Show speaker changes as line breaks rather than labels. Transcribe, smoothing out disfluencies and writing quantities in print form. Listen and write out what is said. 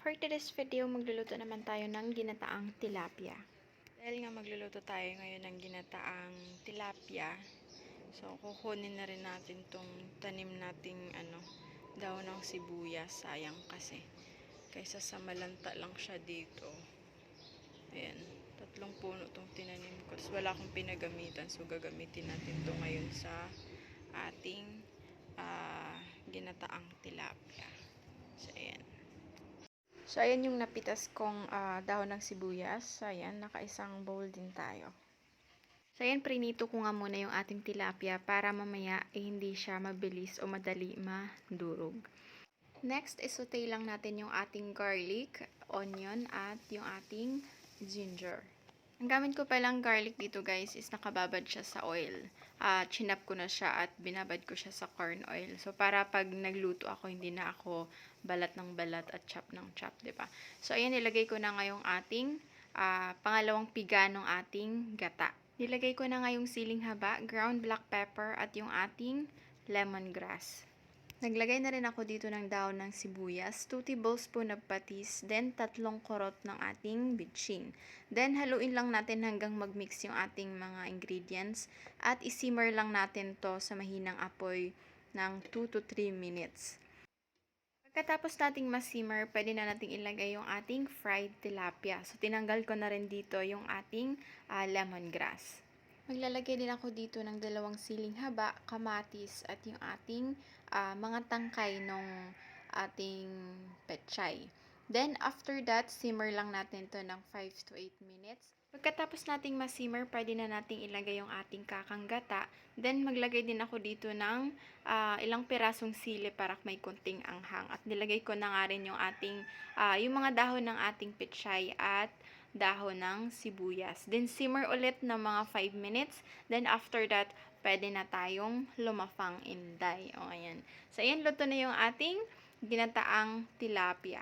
For today's video, magluluto naman tayo ng ginataang tilapia. Dahil nga magluluto tayo ngayon ng ginataang tilapia, so kukunin na rin natin tong tanim nating daon ng sibuyas. Sayang kasi. Kaysa sa malanta lang siya dito. Ayan, 3 puno tong tinanim ko. Tapos wala akong pinagamitan, so gagamitin natin to ngayon sa ating ginataang tilapia. So ayan. So, ayan yung napitas kong dahon ng sibuyas. Ayan, nakaisang bowl din tayo. So, ayan, prinito ko nga muna yung ating tilapia para mamaya hindi siya mabilis o madali madurog. Next, isote lang natin yung ating garlic, onion, at yung ating ginger. Ang gamit ko palang garlic dito guys is nakababad siya sa oil. Chinap ko na siya at binabad ko siya sa corn oil. So para pag nagluto ako, hindi na ako balat ng balat at chop ng chop, diba? So ayan, nilagay ko na ngayong ating pangalawang piga ng ating gata. Nilagay ko na ngayong siling haba, ground black pepper at yung ating lemongrass. Naglagay na rin ako dito ng dahon ng sibuyas, 2 tablespoon of patis, then 3 kurot ng ating bitchin. Then haluin lang natin hanggang mag-mix yung ating mga ingredients at isimmer lang natin to sa mahinang apoy ng 2 to 3 minutes. Pagkatapos nating masimmer, pwede na nating ilagay yung ating fried tilapia. So tinanggal ko na rin dito yung ating lemongrass. Maglalagay din ako dito ng 2 siling haba, kamatis at yung ating mga tangkay ng ating pechay. Then, after that, simmer lang natin to ng 5 to 8 minutes. Pagkatapos nating masimmer, pwede na nating ilagay yung ating kakang gata. Then, maglagay din ako dito ng ilang pirasong sili para may konting anghang. At nilagay ko na nga rin yung ating, yung mga dahon ng ating pechay at dahon ng sibuyas. Then, simmer ulit ng mga 5 minutes. Then, after that, pwede na tayong lumafang inday. O, ayan. So, ayan, luto na yung ating ginataang tilapia.